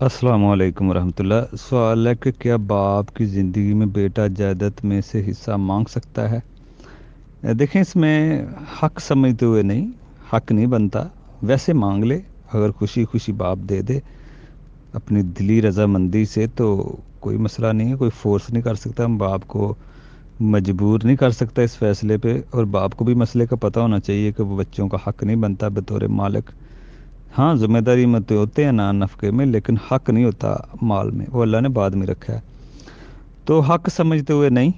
अस्सलाम वालेकुम रहमतुल्लाह। सवाल है कि क्या बाप की ज़िंदगी में बेटा जायदाद में से हिस्सा मांग सकता है? देखें, इसमें हक समझते हुए नहीं, हक नहीं बनता। वैसे मांग ले, अगर खुशी खुशी बाप दे दे अपनी दिली रजामंदी से तो कोई मसला नहीं है। कोई फोर्स नहीं कर सकता, हम बाप को मजबूर नहीं कर सकता इस फैसले पे। और बाप को भी मसले का पता होना चाहिए कि वो बच्चों का हक नहीं बनता बतौर मालिक। हाँ, जिम्मेदारी में तो होते हैं ना नफ़े में, लेकिन हक नहीं होता माल में, वो अल्लाह ने बाद में रखा है। तो हक समझते हुए नहीं,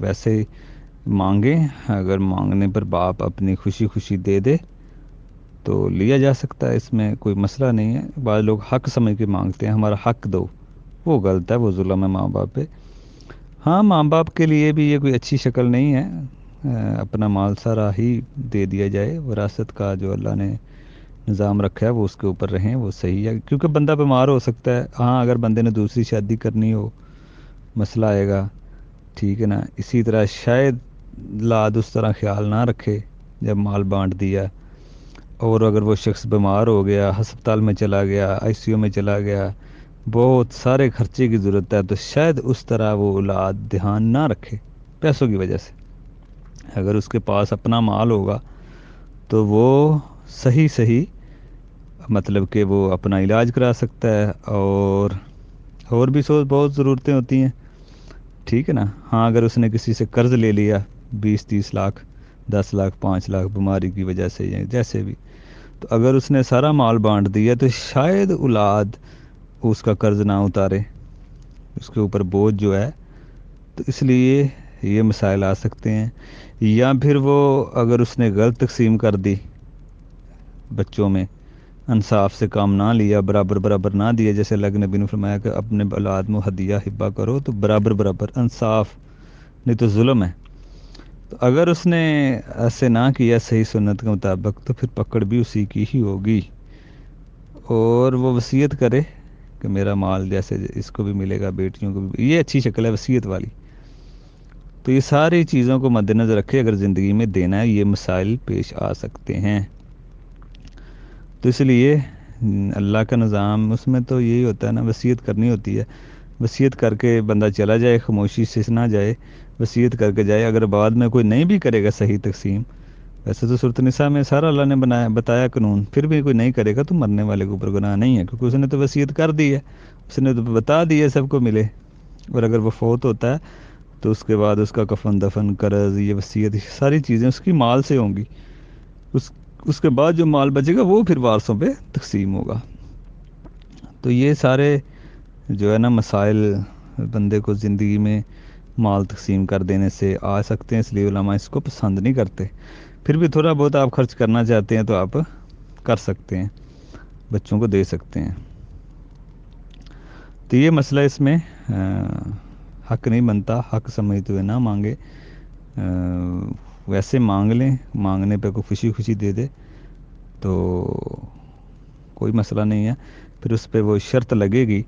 वैसे मांगे। अगर मांगने पर बाप अपनी खुशी खुशी दे दे तो लिया जा सकता है, इसमें कोई मसला नहीं है। बाद लोग हक समझ के मांगते हैं हमारा हक दो, वो गलत है, वो जुल्म है माँ बाप पे। हाँ, माँ बाप के लिए भी ये कोई अच्छी शक्ल नहीं है। अपना माल सारा ही दे दिया जाए, विरासत का जो अल्लाह ने निज़ाम रखा है वो उसके ऊपर रहें, वो सही है। क्योंकि बंदा बीमार हो सकता है। हाँ, अगर बंदे ने दूसरी शादी करनी हो, मसला आएगा, ठीक है ना। इसी तरह शायद लाद उस तरह ख्याल ना रखे जब माल बांट दिया, और अगर वो शख्स बीमार हो गया, हस्पताल में चला गया, आईसीयू में चला गया, बहुत सारे खर्चे की ज़रूरत है, तो शायद उस तरह वो औलाद ध्यान ना रखे पैसों की वजह से। अगर उसके पास अपना माल होगा तो वो सही सही, मतलब कि वो अपना इलाज करा सकता है। और भी सो बहुत ज़रूरतें होती हैं, ठीक है ना। हाँ, अगर उसने किसी से कर्ज़ ले लिया 20-30 लाख, 10 लाख, 5 लाख बीमारी की वजह से या जैसे भी, तो अगर उसने सारा माल बांट दिया तो शायद औलाद उसका कर्ज़ ना उतारे, उसके ऊपर बोझ जो है। तो इसलिए ये मसाइल आ सकते हैं। या फिर वो, अगर उसने गलत तकसीम कर दी बच्चों में, इंसाफ से काम ना लिया, बराबर बराबर ना दिया, जैसे अल्लाह के नबी ने फरमाया कि अपने औलाद में हदिया हिब्बा करो तो बराबर बराबर इंसाफ, नहीं तो जुल्म है। तो अगर उसने ऐसे ना किया सही सुन्नत के मुताबिक तो फिर पकड़ भी उसी की ही होगी। और वो वसीयत करे कि मेरा माल जैसे इसको भी मिलेगा, बेटियों को भी। ये अच्छी शक्ल है वसीयत वाली। तो ये सारी चीज़ों को मद्देनज़र रखे, अगर ज़िंदगी में देना है, ये मसाइल पेश आ सकते हैं। तो इसलिए अल्लाह का निज़ाम उसमें तो यही होता है ना, वसीयत करनी होती है। वसीयत करके बंदा चला जाए, खामोशी से ना जाए, वसीयत करके जाए। अगर बाद में कोई नहीं भी करेगा सही तकसीम, वैसे तो सूरत निसा में सारा अल्लाह ने बनाया बताया कानून, फिर भी कोई नहीं करेगा तो मरने वाले के ऊपर गुनाह नहीं है, क्योंकि उसने तो वसीयत कर दी है, उसने तो बता दी है सबको मिले। और अगर वो फौत होता है तो उसके बाद उसका कफन दफन, कर्ज, ये वसीयत, ये सारी चीज़ें उसकी माल से होंगी। उस उसके बाद जो माल बचेगा वो फिर वारसों पे तकसीम होगा। तो ये सारे जो है ना मसाइल बंदे को ज़िंदगी में माल तकसीम कर देने से आ सकते हैं, इसलिए उलमा इसको पसंद नहीं करते। फिर भी थोड़ा बहुत आप खर्च करना चाहते हैं तो आप कर सकते हैं, बच्चों को दे सकते हैं। तो ये मसला इसमें हक नहीं बनता, हक समझते हुए ना मांगे। वैसे मांग लें, मांगने पे कोई खुशी खुशी दे दे तो कोई मसला नहीं है। फिर उस पे वो शर्त लगेगी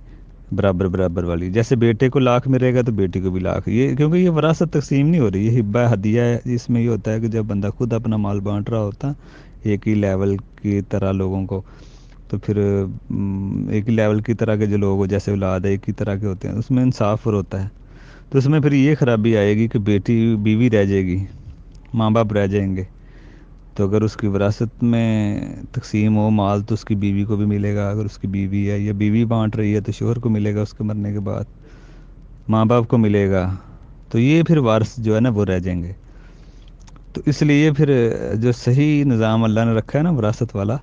बराबर बराबर वाली, जैसे बेटे को लाख मिलेगा तो बेटी को भी लाख। ये क्योंकि ये वरासत तकसीम नहीं हो रही, ये हिब्बा हदिया है। इसमें ये होता है कि जब बंदा खुद अपना माल बांट रहा होता एक ही लेवल की तरह लोगों को, तो फिर एक ही लेवल की तरह के जो लोग हो, जैसे औलाद है एक ही तरह के होते हैं, उसमें इंसाफ और होता है। तो उसमें फिर ये खराबी आएगी कि बेटी बीवी रह जाएगी, माँ बाप रह जाएंगे। तो अगर उसकी विरासत में तकसीम हो माल तो उसकी बीवी को भी मिलेगा, अगर उसकी बीवी है या बीवी बांट रही है तो शोहर को मिलेगा, उसके मरने के बाद माँ बाप को मिलेगा। तो ये फिर वारिस जो है ना वो रह जाएंगे। तो इसलिए फिर जो सही निज़ाम अल्लाह ने रखा है ना विरासत वाला,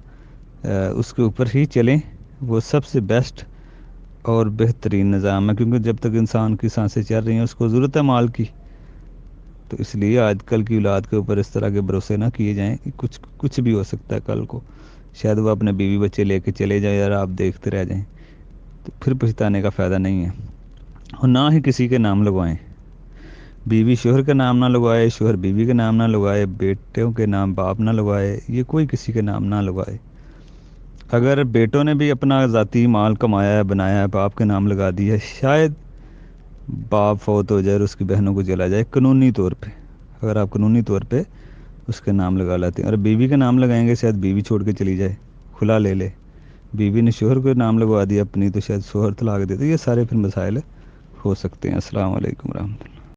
उसके ऊपर ही चलें, वो सबसे बेस्ट और बेहतरीन निज़ाम है। क्योंकि जब तक इंसान की सांसें चल रही हैं उसको ज़रूरत है माल की। तो इसलिए आजकल की औलाद के ऊपर इस तरह के भरोसे ना किए जाएं कि कुछ कुछ भी हो सकता है कल को। शायद वो अपने बीवी बच्चे लेके चले जाए यार, आप देखते रह जाएं, तो फिर पछताने का फ़ायदा नहीं है। और ना ही किसी के नाम लगवाएं, बीवी शोहर के नाम ना लगवाए, शोहर बीवी के नाम ना लगवाए, बेटों के नाम बाप ना लगवाए, ये कोई किसी के नाम ना लगवाए। अगर बेटों ने भी अपना ज़ाती माल कमाया है, बनाया है, बाप के नाम लगा दिया है, शायद बाप फौत हो जाए और उसकी बहनों को चला जाए कानूनी तौर पे, अगर आप कानूनी तौर पे उसके नाम लगा लेते हैं, और बीवी का नाम लगाएंगे शायद बीवी छोड़ के चली जाए, खुला ले ले, بیوی نے شوہر کو نام لگوا دیا اپنی، تو شاید شوہر طلاق دے دے، یہ سارے پھر مسائل ہو سکتے ہیں۔ السلام علیکم ورحمۃ اللہ۔